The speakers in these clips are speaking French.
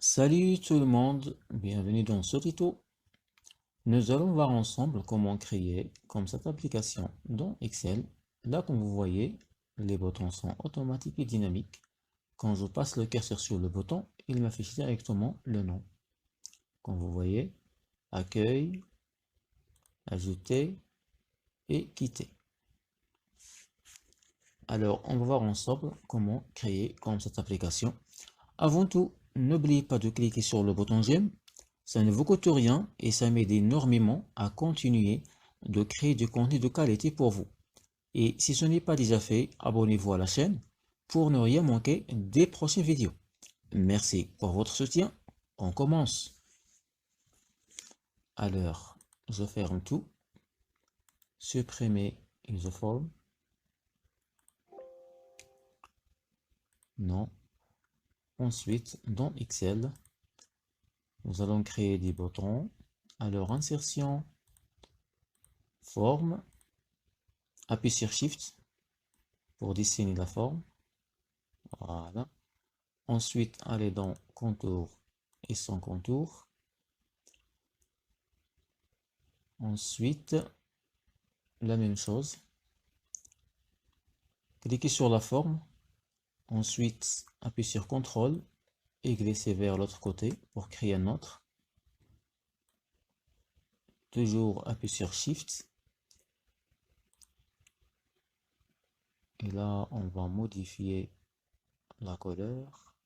Salut tout le monde, bienvenue dans ce tuto. Nous allons voir ensemble comment créer comme cette application dans Excel. Là, comme vous voyez, les boutons sont automatiques et dynamiques. Quand je passe le curseur sur le bouton, il m'affiche directement le nom. Comme vous voyez, accueil, ajouter et quitter. Alors, on va voir ensemble comment créer comme cette application. Avant tout, n'oubliez pas de cliquer sur le bouton j'aime. Ça ne vous coûte rien et ça m'aide énormément à continuer de créer du contenu de qualité pour vous. Et si ce n'est pas déjà fait, abonnez-vous à la chaîne pour ne rien manquer des prochaines vidéos. Merci pour votre soutien. On commence. Alors, je ferme tout. Supprimer user form. Non. Ensuite, dans Excel, nous allons créer des boutons. Alors, insertion, forme. Appuyez sur Shift pour dessiner la forme. Voilà. Ensuite, allez dans contour et sans contour. Ensuite, la même chose. Cliquez sur la forme. Ensuite, appuyez sur CTRL et glissez vers l'autre côté pour créer un autre. Toujours appuyez sur Shift. Et là, on va modifier la couleur.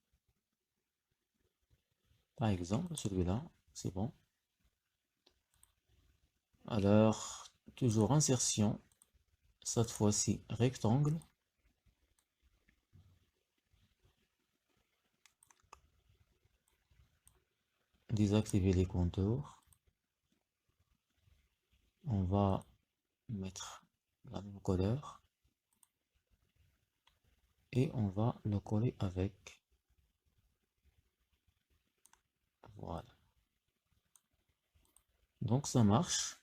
Par exemple, celui-là, c'est bon. Alors, toujours insertion. Cette fois-ci, rectangle. Désactiver les contours. On va mettre la même couleur. Et on va le coller avec. Voilà. Donc ça marche.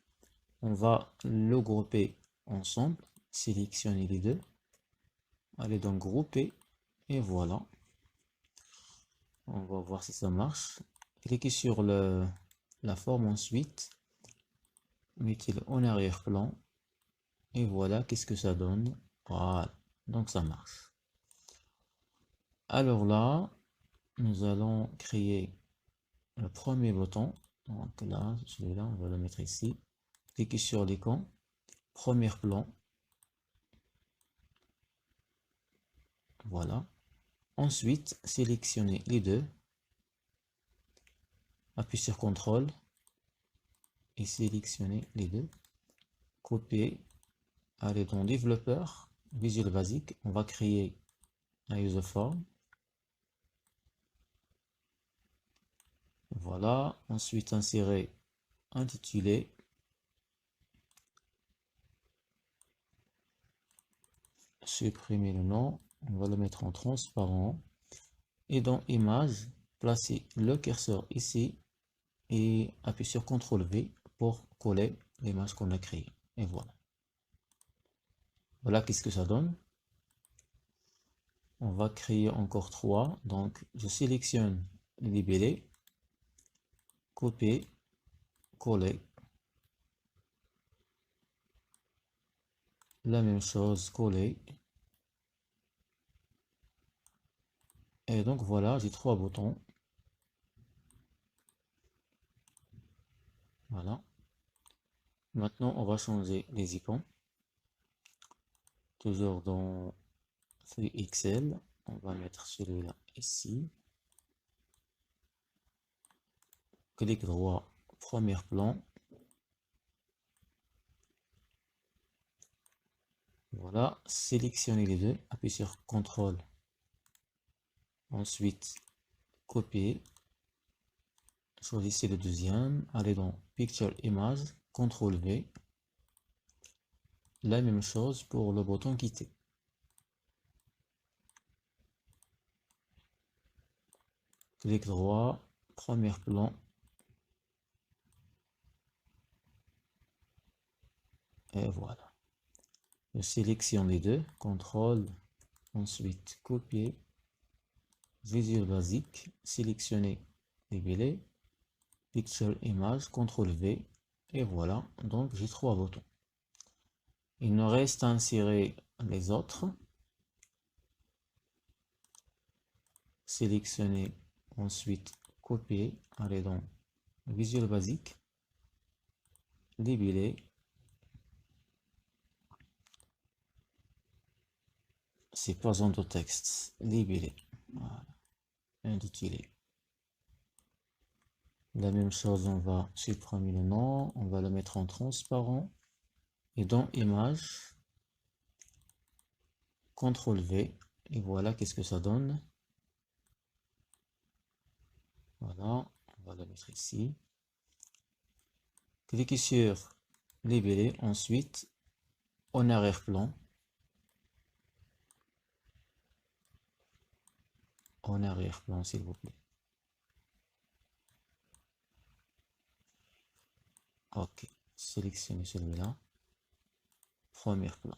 On va le grouper ensemble. Sélectionner les deux. Allez donc grouper. Et voilà. On va voir si ça marche. Cliquez sur la forme ensuite. Mettez-le en arrière-plan. Et voilà, qu'est-ce que ça donne. Voilà. Donc ça marche. Alors là, nous allons créer le premier bouton. Donc là, celui-là, on va le mettre ici. Cliquez sur l'icône. Premier plan. Voilà. Ensuite, sélectionnez les deux. Appuyez sur CTRL et sélectionnez les deux. Copier. Allez dans développeur, Visual Basic. On va créer un user form. Voilà. Ensuite, insérer intitulé. Supprimer le nom. On va le mettre en transparent. Et dans image, placez le curseur ici et appuyez sur CTRL V pour coller l'image qu'on a créée. Et voilà. Voilà qu'est-ce que ça donne. On va créer encore 3. Donc, je sélectionne les libellés, copier, coller. La même chose, coller. Et donc voilà, j'ai 3 boutons. Voilà. Maintenant, on va changer les icônes. Toujours dans feuille Excel. On va mettre celui-là ici. Clic droit, premier plan. Voilà, sélectionnez les deux, appuyez sur CTRL. Ensuite, copier. Choisissez le deuxième, allez dans Picture Image, CTRL V. La même chose pour le bouton quitter. Clic droit, premier plan. Et voilà. Je sélectionne les deux, CTRL, ensuite copier, Visual Basic, sélectionner libellé, picture image, CTRL V, et voilà, donc j'ai 3 boutons. Il nous reste à insérer les autres. Sélectionner, ensuite copier, aller dans Visual Basic, libellé, c'est pas en de texte, libellé, voilà, intitulé. La même chose, on va supprimer le nom, on va le mettre en transparent, et dans image, CTRL V, et voilà qu'est-ce que ça donne. Voilà, on va le mettre ici. Cliquez sur libellé, ensuite en arrière-plan. En arrière-plan, s'il vous plaît. Ok, sélectionnez celui-là. Premier plan.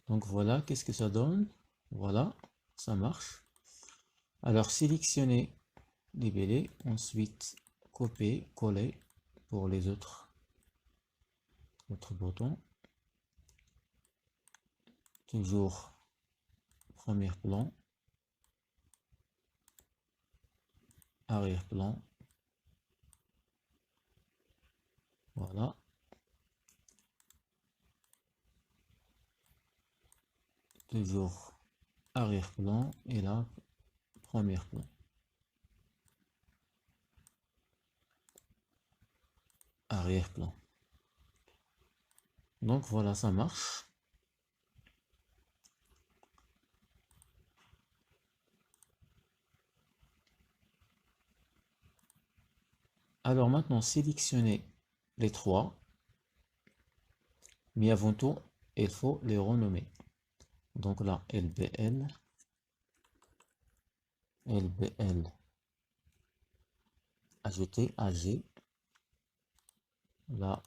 Donc voilà, qu'est-ce que ça donne? Voilà, ça marche. Alors sélectionnez, libeller, ensuite copier, coller pour les autres boutons. Toujours premier plan, arrière-plan. Voilà. Toujours arrière-plan et là, premier plan. Arrière-plan. Donc voilà, ça marche. Alors maintenant, sélectionnez les trois, mais avant tout, il faut les renommer. Donc là, LBL, LBL, ajouter AG, là,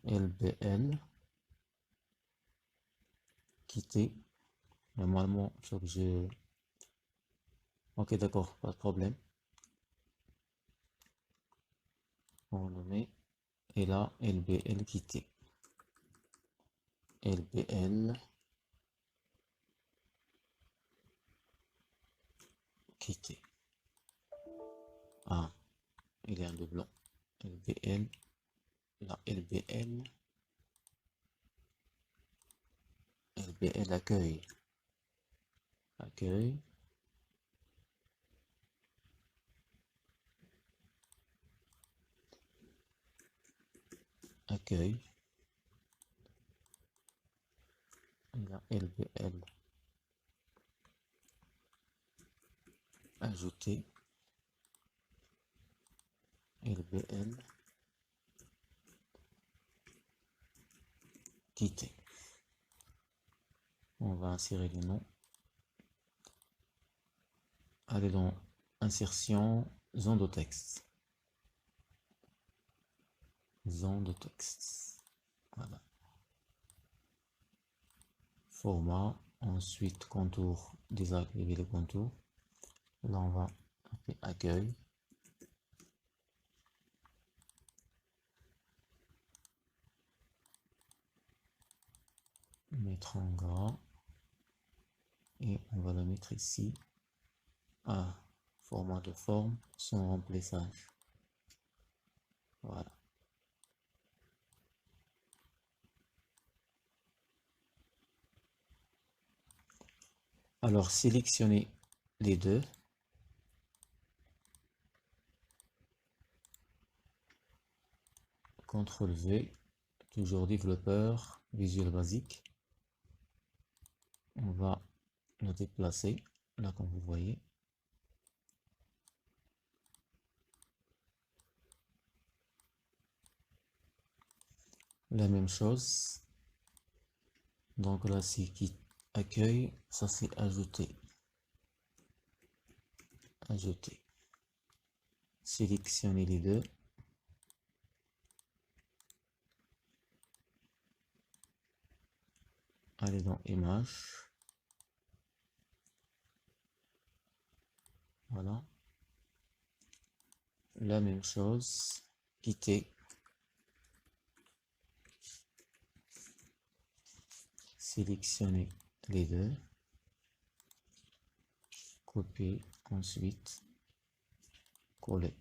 LBL, quitter. Normalement, il faut que je... Ok, d'accord, pas de problème. On le met. Et là, LBL quitter. LBL quitter. Ah, il y a un doublon. LBL, là, LBL, LBL accueil. Accueil. Accueil. Là, LBL. Ajouter. LBL. Quitter. On va insérer les noms. Allez dans insertion, zone de texte. Zone de texte. Voilà. Format. Ensuite, contour, désactiver les contours. Là, on va faire accueil. Mettre en gras. Et on va le mettre ici. À format de forme sans remplissage. Voilà. Alors, sélectionnez les deux. CTRL V, toujours développeur, Visual Basic. On va le déplacer, là comme vous voyez. La même chose, Donc là, c'est qui accueille, ça c'est ajouter. Ajouter. Sélectionnez les deux. Allez dans image. Voilà. La même chose. Quitter. Sélectionnez les deux. Copier. Ensuite, coller.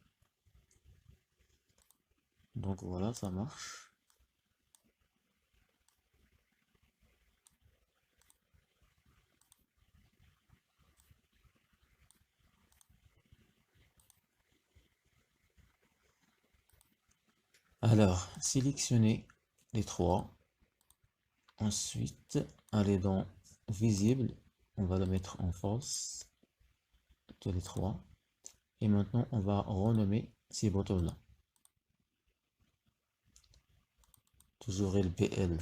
Donc voilà, ça marche. Alors, sélectionnez les trois. Ensuite, allez dans visible. On va le mettre en false. Tous les trois. Et maintenant, on va renommer ces boutons-là. Toujours LBL.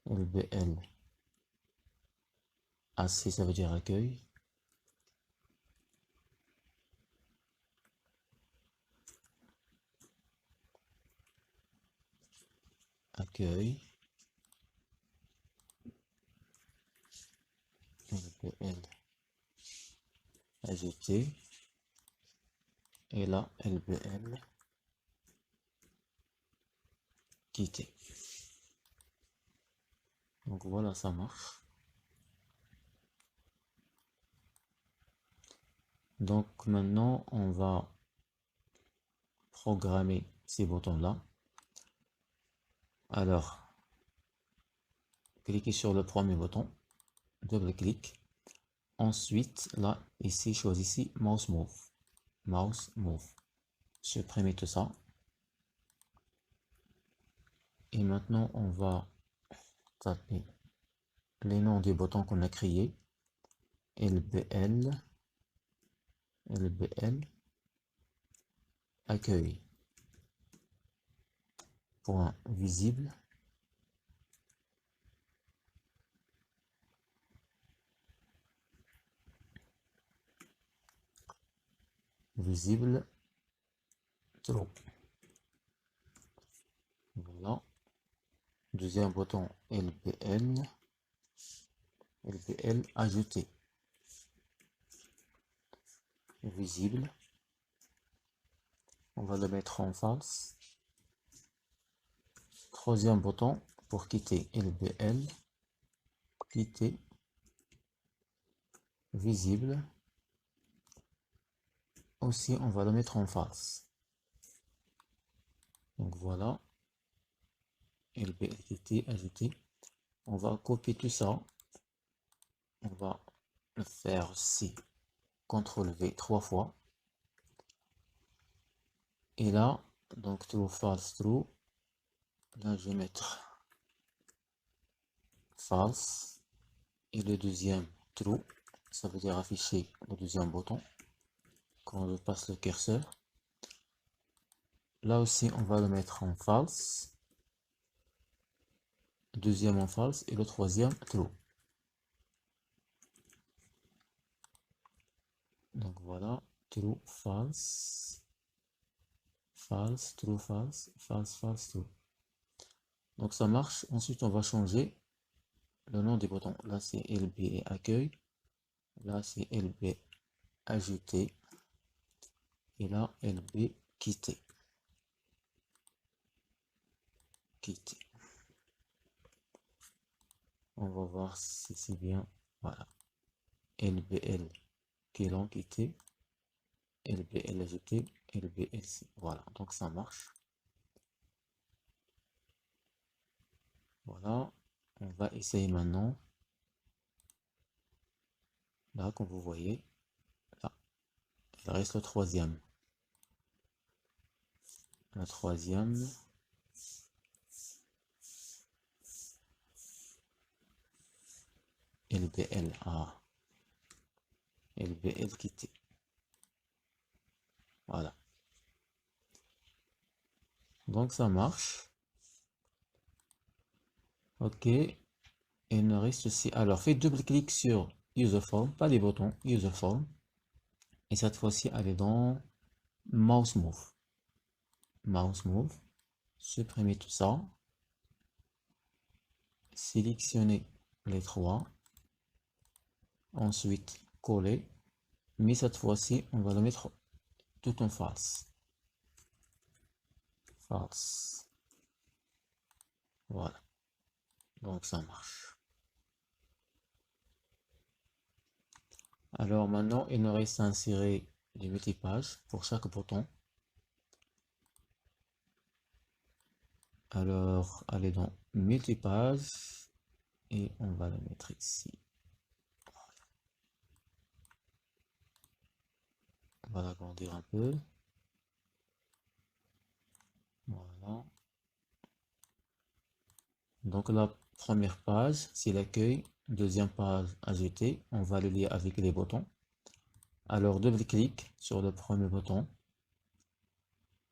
LBL. AC, ça veut dire accueil. Accueil. LBL. Ajouter. Et là, LBL. Quitter. Donc voilà, ça marche. Donc maintenant, on va programmer ces boutons-là. Alors, cliquez sur le premier bouton, double-clic. Ensuite, là, ici, choisissez Mouse Move. Mouse Move. Supprimez tout ça. Et maintenant, on va taper les noms des boutons qu'on a créés. LBL, LBL, accueil, point visible, visible, true. Voilà. Deuxième bouton LBL, LBL, ajouter, visible. On va le mettre en false. Troisième bouton pour quitter LBL, quitter, visible. Aussi, on va le mettre en false. Donc voilà, LBL, quitter, ajouter. On va copier tout ça. On va le faire aussi. CTRL V 3 fois. Et là, donc true, false, true. Là, je vais mettre false. Et le deuxième, true. Ça veut dire afficher le deuxième bouton. Quand je passe le curseur. Là aussi, on va le mettre en false. Deuxième en false. Et le troisième, true. Donc voilà, true, false. False, true, false, false, false, true. Donc ça marche. Ensuite, on va changer le nom des boutons. Là, c'est LB et accueil. Là, c'est LB ajouter. Et là, LB quitter. Quitter. On va voir si c'est bien. Voilà. LBL qui l'ont quitté. LBL ajouté. LBL. Voilà. Donc ça marche. Voilà. On va essayer maintenant. Là, comme vous voyez. Là. Il reste le troisième. Le troisième. LBL. Ah. LBL quitté. Voilà. Donc ça marche. Ok. Et il nous reste aussi. Alors, faites double-clic sur User Form, pas les boutons, User Form. Et cette fois-ci, allez dans Mouse Move. Mouse Move. Supprimez tout ça. Sélectionnez les trois. Ensuite, coller. Mais cette fois-ci, on va le mettre tout en face. False. Voilà. Donc, ça marche. Alors maintenant, il nous reste à insérer les multipages pour chaque bouton. Alors, allez dans multipage et on va le mettre ici. On va l'agrandir un peu. Voilà. Donc la première page, c'est l'accueil. Deuxième page, ajouter. On va le lier avec les boutons. Alors, double-clic sur le premier bouton.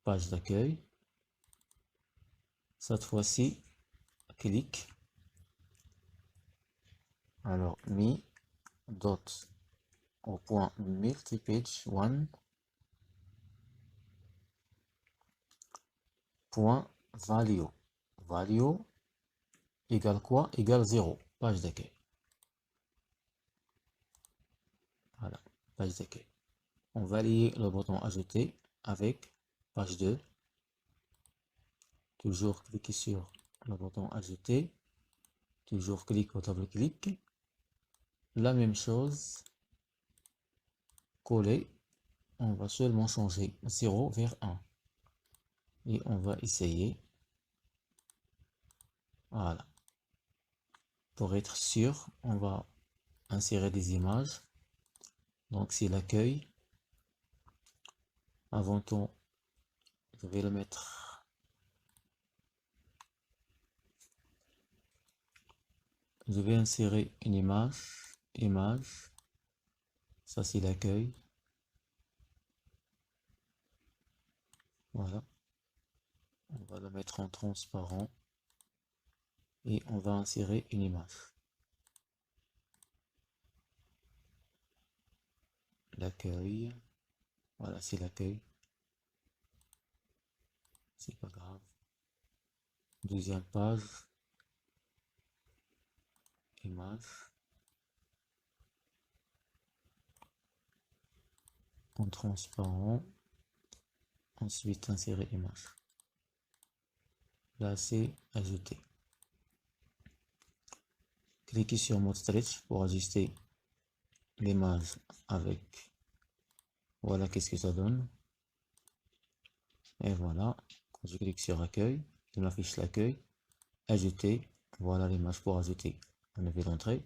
Page d'accueil. Cette fois-ci, clic. Alors, mi dot au point multipage one point value. Value égale quoi? Égale 0. Page d'accueil. Voilà, page d'accueil. On va lier le bouton ajouter avec page 2. Toujours cliquer sur le bouton ajouter. Toujours clic au double-clic. La même chose. Coller. On va seulement changer 0 vers 1. Et on va essayer. Voilà. Pour être sûr, on va insérer des images. Donc c'est l'accueil. Avant tout, je vais le mettre. Je vais insérer une image. Image. Ça c'est l'accueil. Voilà. On va le mettre en transparent. Et on va insérer une image. L'accueil. Voilà, c'est l'accueil. C'est pas grave. Deuxième page. Image. En transparent. Ensuite, insérer image. Là, c'est ajouter. Cliquez sur Mode Stretch pour ajuster l'image avec. Voilà, qu'est-ce que ça donne. Et voilà. Quand je clique sur accueil, il m'affiche l'accueil. Ajouter. Voilà l'image pour ajouter une nouvelle entrée.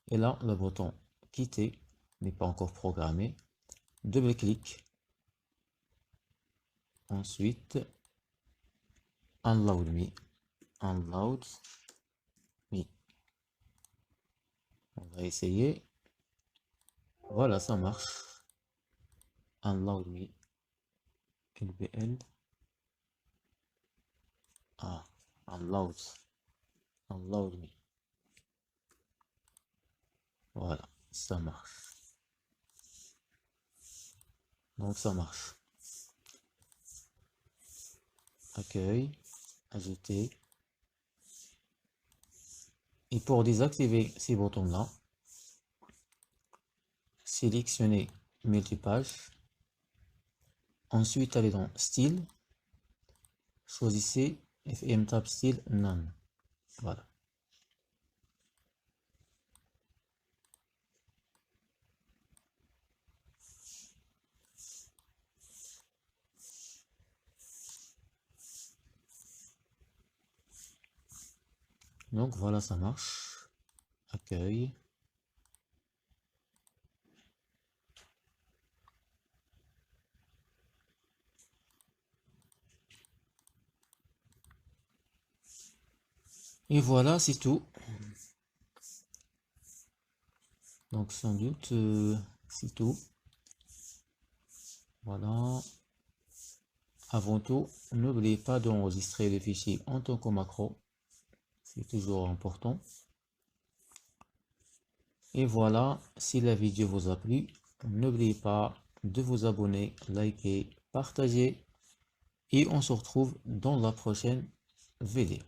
Et là, le bouton quitter n'est pas encore programmé. Double-clic. Ensuite, Unload Me. Unload Me. On va essayer. Voilà, ça marche. Unload Me. LBL. Ah, Unload. Unload Me. Voilà, ça marche. Donc ça marche. Accueil. Ajouter. Et pour désactiver ces boutons-là, sélectionnez multipage. Ensuite, allez dans Style. Choisissez FM Tab Style None. Voilà. Donc voilà, ça marche. Accueil. Et voilà, c'est tout. Donc sans doute, c'est tout. Voilà. Avant tout, n'oubliez pas d'enregistrer le fichier en tant que macro. c'est toujours important. Et voilà, si la vidéo vous a plu, n'oubliez pas de vous abonner, liker, partager et on se retrouve dans la prochaine vidéo.